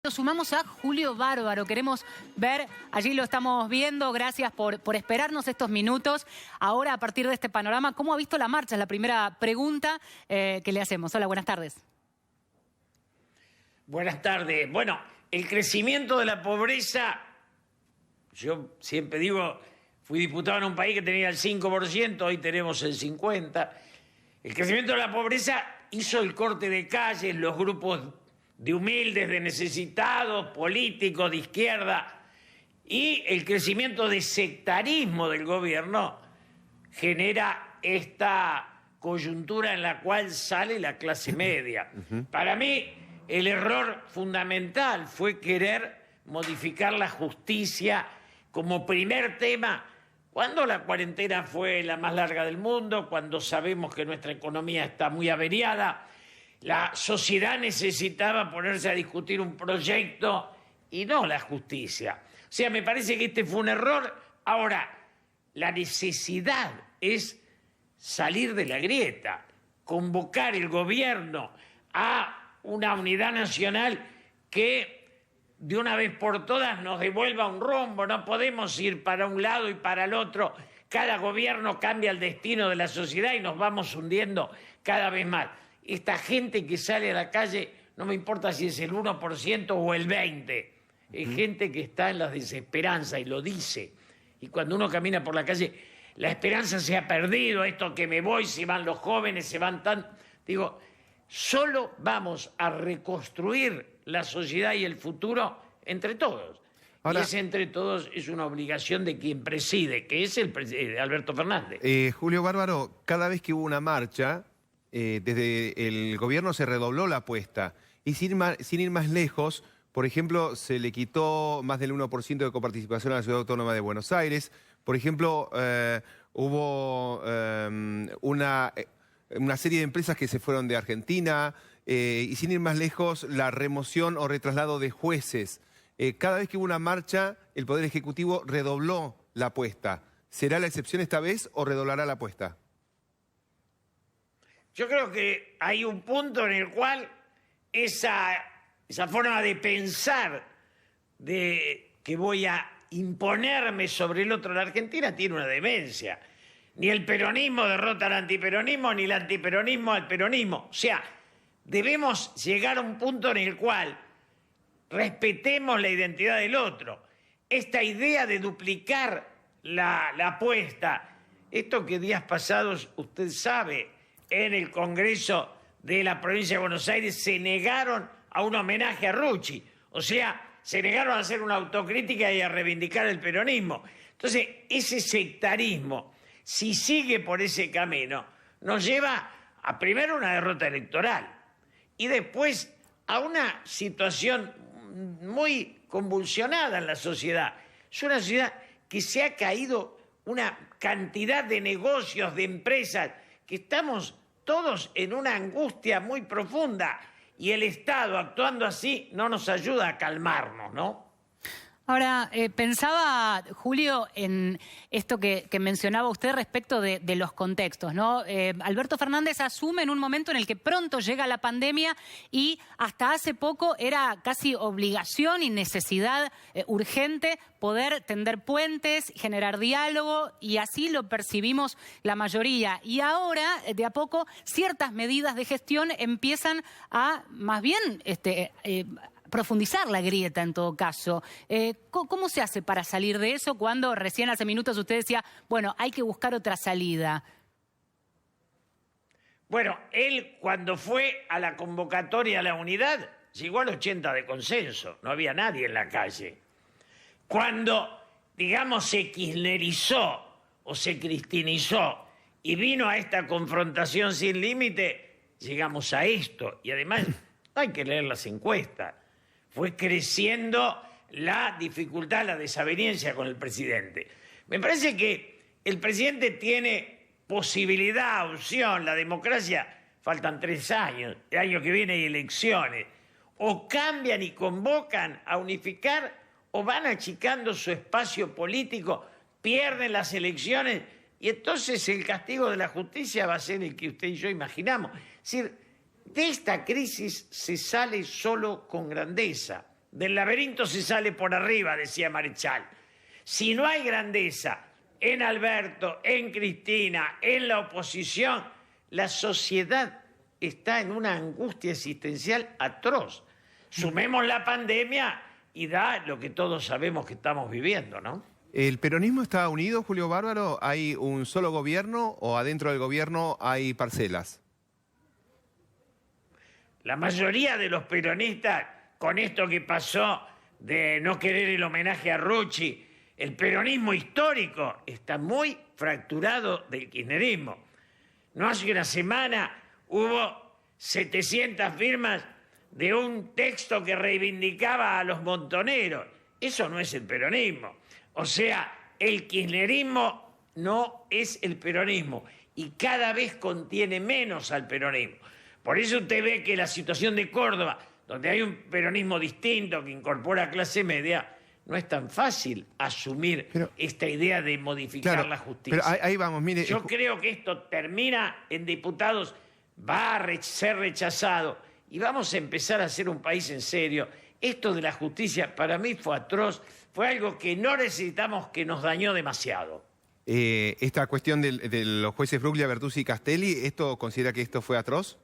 Nos sumamos a Julio Bárbaro, queremos ver, allí lo estamos viendo, gracias por esperarnos estos minutos. Ahora, a partir de este panorama, ¿cómo ha visto la marcha? Es la primera pregunta que le hacemos. Hola, buenas tardes. Buenas tardes. Bueno, el crecimiento de la pobreza, yo siempre digo, fui diputado en un país que tenía el 5%, hoy tenemos el 50%. El crecimiento de la pobreza hizo el corte de calles, los grupos de humildes, de necesitados, políticos, de izquierda, y el crecimiento de sectarismo del gobierno genera esta coyuntura en la cual sale la clase media. Para mí, el error fundamental fue querer modificar la justicia como primer tema, cuando la cuarentena fue la más larga del mundo, cuando sabemos que nuestra economía está muy averiada. La sociedad necesitaba ponerse a discutir un proyecto y no la justicia. O sea, me parece que este fue un error. Ahora, la necesidad es salir de la grieta, convocar el gobierno a una unidad nacional que de una vez por todas nos devuelva un rumbo. No podemos ir para un lado y para el otro. Cada gobierno cambia el destino de la sociedad y nos vamos hundiendo cada vez más. Esta gente que sale a la calle, no me importa si es el 1% o el 20%, es gente que está en la desesperanza y lo dice. Y cuando uno camina por la calle, la esperanza se ha perdido, esto que me voy, se van los jóvenes, se van tan... Digo, solo vamos a reconstruir la sociedad y el futuro entre todos. Ahora, y ese entre todos es una obligación de quien preside, que es el Alberto Fernández. Julio Bárbaro, cada vez que hubo una marcha, desde el gobierno se redobló la apuesta. Y sin ir más lejos, por ejemplo, se le quitó más del 1% de coparticipación a la Ciudad Autónoma de Buenos Aires. Por ejemplo, hubo una serie de empresas que se fueron de Argentina. Y sin ir más lejos, la remoción o retraslado de jueces. Cada vez que hubo una marcha, el Poder Ejecutivo redobló la apuesta. ¿Será la excepción esta vez o redoblará la apuesta? Yo creo que hay un punto en el cual esa forma de pensar de que voy a imponerme sobre el otro en la Argentina tiene una demencia. Ni el peronismo derrota al antiperonismo, ni el antiperonismo al peronismo. O sea, debemos llegar a un punto en el cual respetemos la identidad del otro. Esta idea de duplicar la apuesta, esto que días pasados usted sabe, en el Congreso de la provincia de Buenos Aires se negaron a un homenaje a Rucci. O sea, se negaron a hacer una autocrítica y a reivindicar el peronismo. Entonces, ese sectarismo, si sigue por ese camino, nos lleva a primero una derrota electoral y después a una situación muy convulsionada en la sociedad. Es una sociedad que se ha caído una cantidad de negocios, de empresas, que estamos todos en una angustia muy profunda y el Estado actuando así no nos ayuda a calmarnos, ¿no? Ahora, pensaba, Julio, en esto que mencionaba usted respecto de los contextos, ¿no? Alberto Fernández asume en un momento en el que pronto llega la pandemia y hasta hace poco era casi obligación y necesidad urgente poder tender puentes, generar diálogo, y así lo percibimos la mayoría. Y ahora, de a poco, ciertas medidas de gestión empiezan a, más bien, profundizar la grieta en todo caso. ¿Cómo se hace para salir de eso cuando recién hace minutos usted decía, bueno, hay que buscar otra salida? Bueno, él cuando fue a la convocatoria a la unidad llegó al 80 de consenso, no había nadie en la calle. Cuando, digamos, se kirchnerizó o se cristinizó y vino a esta confrontación sin límite, llegamos a esto. Y además hay que leer las encuestas. Fue creciendo la dificultad, la desaveniencia con el presidente. Me parece que el presidente tiene posibilidad, opción, la democracia, faltan 3 años, el año que viene hay elecciones. O cambian y convocan a unificar o van achicando su espacio político, pierden las elecciones y entonces el castigo de la justicia va a ser el que usted y yo imaginamos. Es decir, de esta crisis se sale solo con grandeza. del laberinto se sale por arriba, decía Marechal. Si no hay grandeza en Alberto, en Cristina, en la oposición, la sociedad está en una angustia existencial atroz. Sumemos la pandemia y da lo que todos sabemos que estamos viviendo, ¿no? ¿El peronismo está unido, Julio Bárbaro? ¿Hay un solo gobierno o adentro del gobierno hay parcelas? La mayoría de los peronistas, con esto que pasó de no querer el homenaje a Rucci, el peronismo histórico está muy fracturado del kirchnerismo. No hace una semana hubo 700 firmas de un texto que reivindicaba a los montoneros. Eso no es el peronismo. O sea, el kirchnerismo no es el peronismo y cada vez contiene menos al peronismo. Por eso usted ve que la situación de Córdoba, donde hay un peronismo distinto que incorpora a clase media, no es tan fácil asumir esta idea de modificar la justicia. Pero ahí vamos, mire. Yo creo que esto termina en diputados, va a ser rechazado y vamos a empezar a ser un país en serio. Esto de la justicia para mí fue atroz, fue algo que no necesitamos, que nos dañó demasiado. Esta cuestión de los jueces Bruglia, Bertuzzi y Castelli, ¿esto considera que esto fue atroz?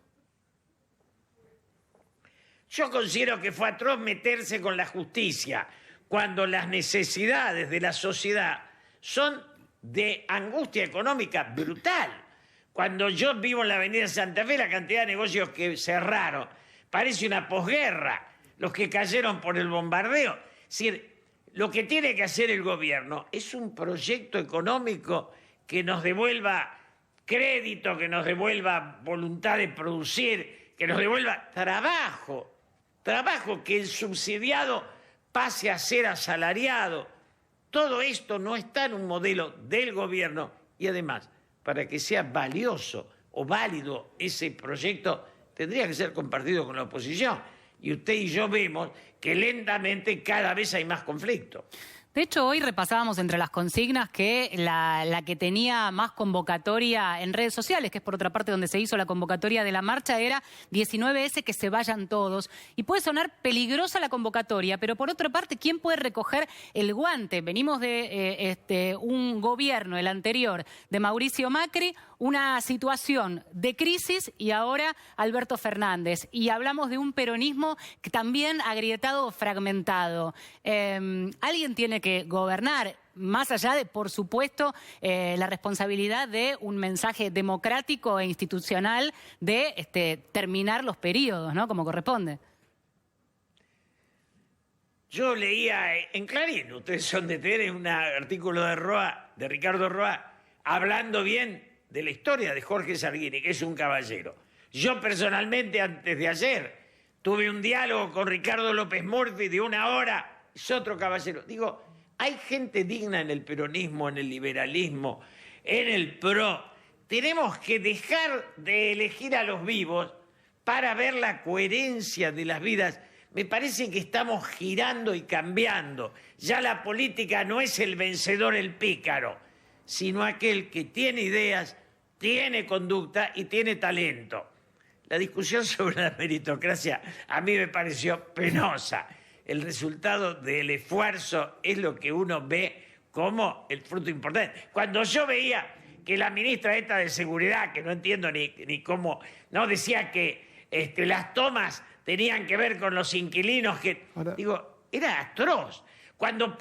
Yo considero que fue atroz meterse con la justicia cuando las necesidades de la sociedad son de angustia económica brutal. Cuando yo vivo en la avenida Santa Fe, la cantidad de negocios que cerraron parece una posguerra, los que cayeron por el bombardeo. Es decir, lo que tiene que hacer el gobierno es un proyecto económico que nos devuelva crédito, que nos devuelva voluntad de producir, que nos devuelva trabajo, que el subsidiado pase a ser asalariado. Todo esto no está en un modelo del gobierno y además, para que sea valioso o válido ese proyecto, tendría que ser compartido con la oposición. Y usted y yo vemos que lentamente cada vez hay más conflicto. De hecho, hoy repasábamos entre las consignas que la que tenía más convocatoria en redes sociales, que es por otra parte donde se hizo la convocatoria de la marcha, era 19S, que se vayan todos. Y puede sonar peligrosa la convocatoria, pero por otra parte, ¿quién puede recoger el guante? Venimos de un gobierno, el anterior, de Mauricio Macri, una situación de crisis y ahora Alberto Fernández. Y hablamos de un peronismo que también agrietado, fragmentado. Alguien tiene que gobernar, más allá de, por supuesto, la responsabilidad de un mensaje democrático e institucional de terminar los periodos, ¿no? Como corresponde. Yo leía en Clarín, ustedes son de tener un artículo de Ricardo Roa, hablando bien de la historia de Jorge Sarguini, que es un caballero. Yo personalmente, antes de ayer, tuve un diálogo con Ricardo López Murphy de 1 hora, es otro caballero. Digo, hay gente digna en el peronismo, en el liberalismo, en el PRO. Tenemos que dejar de elegir a los vivos para ver la coherencia de las vidas. Me parece que estamos girando y cambiando. Ya la política no es el vencedor, el pícaro, sino aquel que tiene ideas, tiene conducta y tiene talento. La discusión sobre la meritocracia a mí me pareció penosa. El resultado del esfuerzo es lo que uno ve como el fruto importante. Cuando yo veía que la ministra esta de Seguridad, que no entiendo ni cómo, no decía que las tomas tenían que ver con los inquilinos, digo, era atroz. Cuando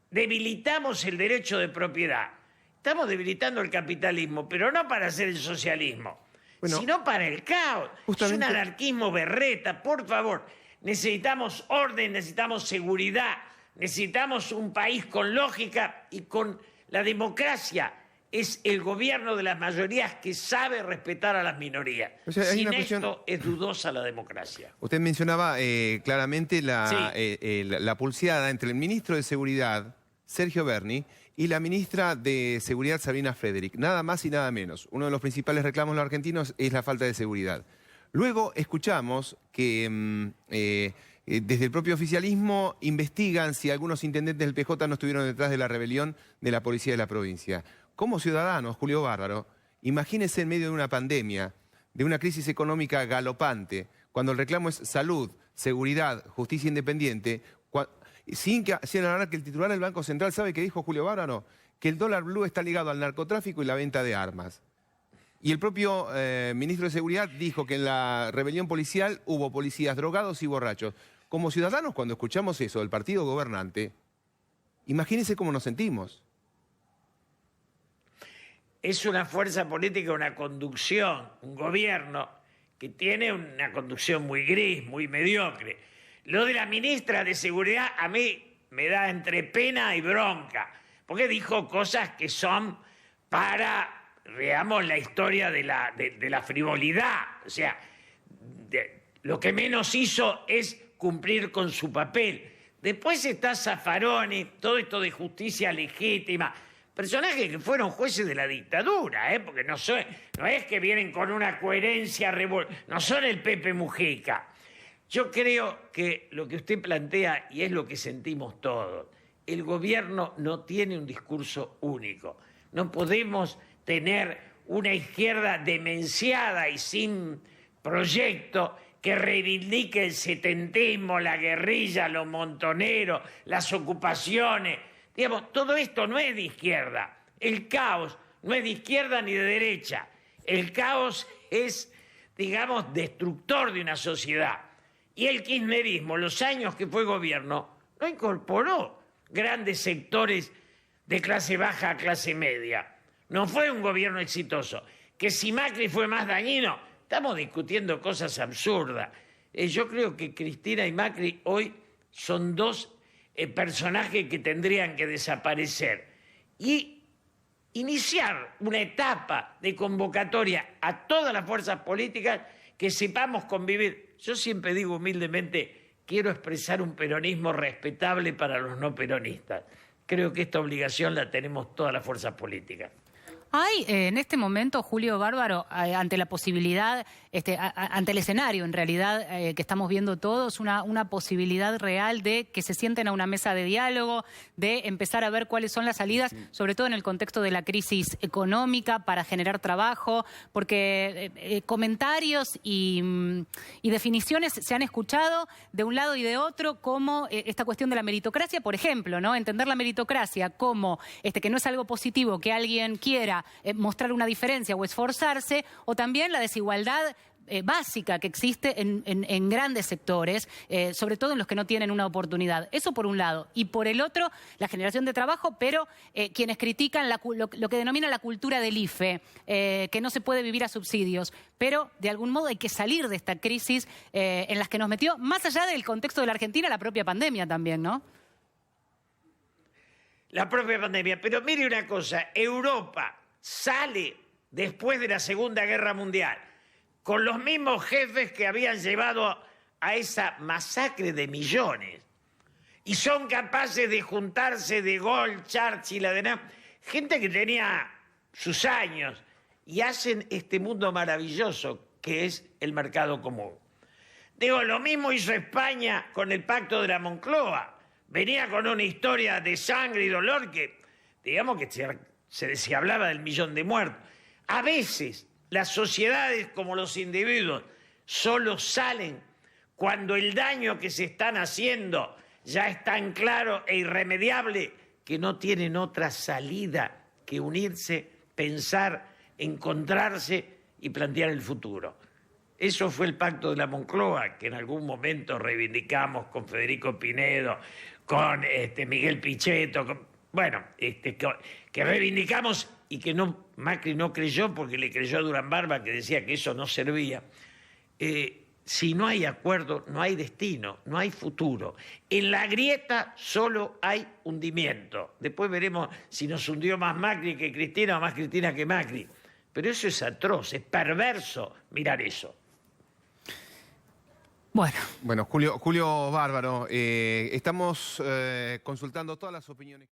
debilitamos el derecho de propiedad, estamos debilitando el capitalismo, pero no para hacer el socialismo, sino para el caos. Justamente... Es un anarquismo berreta, por favor. Necesitamos orden, necesitamos seguridad, necesitamos un país con lógica y con la democracia. Es el gobierno de las mayorías que sabe respetar a las minorías. O sea, sin esto es dudosa la democracia. Usted mencionaba claramente la pulseada entre el ministro de Seguridad, Sergio Berni, y la ministra de Seguridad, Sabrina Frederick. Nada más y nada menos. Uno de los principales reclamos de los argentinos es la falta de seguridad. Luego escuchamos que desde el propio oficialismo investigan si algunos intendentes del PJ no estuvieron detrás de la rebelión de la policía de la provincia. Como ciudadanos, Julio Bárbaro, imagínese en medio de una pandemia, de una crisis económica galopante, cuando el reclamo es salud, seguridad, justicia independiente, sin hablar que el titular del Banco Central, ¿sabe qué dijo Julio Bárbaro? Que el dólar blue está ligado al narcotráfico y la venta de armas. Y el propio ministro de Seguridad dijo que en la rebelión policial hubo policías drogados y borrachos. Como ciudadanos, cuando escuchamos eso del partido gobernante, imagínense cómo nos sentimos. Es una fuerza política, una conducción, un gobierno que tiene una conducción muy gris, muy mediocre. Lo de la ministra de Seguridad a mí me da entre pena y bronca, porque dijo cosas que son para, digamos, la historia de la frivolidad. O sea, lo que menos hizo es cumplir con su papel. Después está Zaffaroni, todo esto de justicia legítima, personajes que fueron jueces de la dictadura, porque no es que vienen con una coherencia, no son el Pepe Mujica. Yo creo que lo que usted plantea, y es lo que sentimos todos, el gobierno no tiene un discurso único. No podemos tener una izquierda demenciada y sin proyecto que reivindique el setentismo, la guerrilla, los montoneros, las ocupaciones. Digamos, todo esto no es de izquierda. El caos no es de izquierda ni de derecha. El caos es, digamos, destructor de una sociedad. Y el kirchnerismo, los años que fue gobierno, no incorporó grandes sectores de clase baja a clase media. No fue un gobierno exitoso. Que si Macri fue más dañino, estamos discutiendo cosas absurdas. Yo creo que Cristina y Macri hoy son dos personajes que tendrían que desaparecer y iniciar una etapa de convocatoria a todas las fuerzas políticas que sepamos convivir. Yo siempre digo humildemente, quiero expresar un peronismo respetable para los no peronistas. Creo que esta obligación la tenemos todas las fuerzas políticas. Hay en este momento, Julio Bárbaro, ante la posibilidad, ante el escenario en realidad que estamos viendo todos, una posibilidad real de que se sienten a una mesa de diálogo, de empezar a ver cuáles son las salidas, sobre todo en el contexto de la crisis económica, para generar trabajo, porque comentarios y definiciones se han escuchado de un lado y de otro, como esta cuestión de la meritocracia, por ejemplo, ¿no? Entender la meritocracia como que no es algo positivo que alguien quiera mostrar una diferencia o esforzarse, o también la desigualdad básica que existe en grandes sectores, sobre todo en los que no tienen una oportunidad. Eso por un lado. Y por el otro, la generación de trabajo, pero quienes critican lo que denominan la cultura del IFE, que no se puede vivir a subsidios. Pero, de algún modo, hay que salir de esta crisis en las que nos metió, más allá del contexto de la Argentina, la propia pandemia también, ¿no? La propia pandemia. Pero mire una cosa, Europa sale después de la Segunda Guerra Mundial con los mismos jefes que habían llevado a esa masacre de millones. Y son capaces de juntarse de Gaulle, Churchill, Adenauer, gente que tenía sus años, y hacen este mundo maravilloso que es el mercado común. Digo, lo mismo hizo España con el Pacto de la Moncloa. Venía con una historia de sangre y dolor que, digamos que se hablaba del 1.000.000 de muertos. A veces las sociedades como los individuos solo salen cuando el daño que se están haciendo ya es tan claro e irremediable que no tienen otra salida que unirse, pensar, encontrarse y plantear el futuro. Eso fue el Pacto de la Moncloa, que en algún momento reivindicamos con Federico Pinedo, con Miguel Pichetto, que reivindicamos y que Macri no creyó porque le creyó a Durán Barba, que decía que eso no servía. Si no hay acuerdo, no hay destino, no hay futuro. En la grieta solo hay hundimiento. Después veremos si nos hundió más Macri que Cristina o más Cristina que Macri. Pero eso es atroz, es perverso mirar eso. Bueno, Julio Bárbaro, estamos consultando todas las opiniones.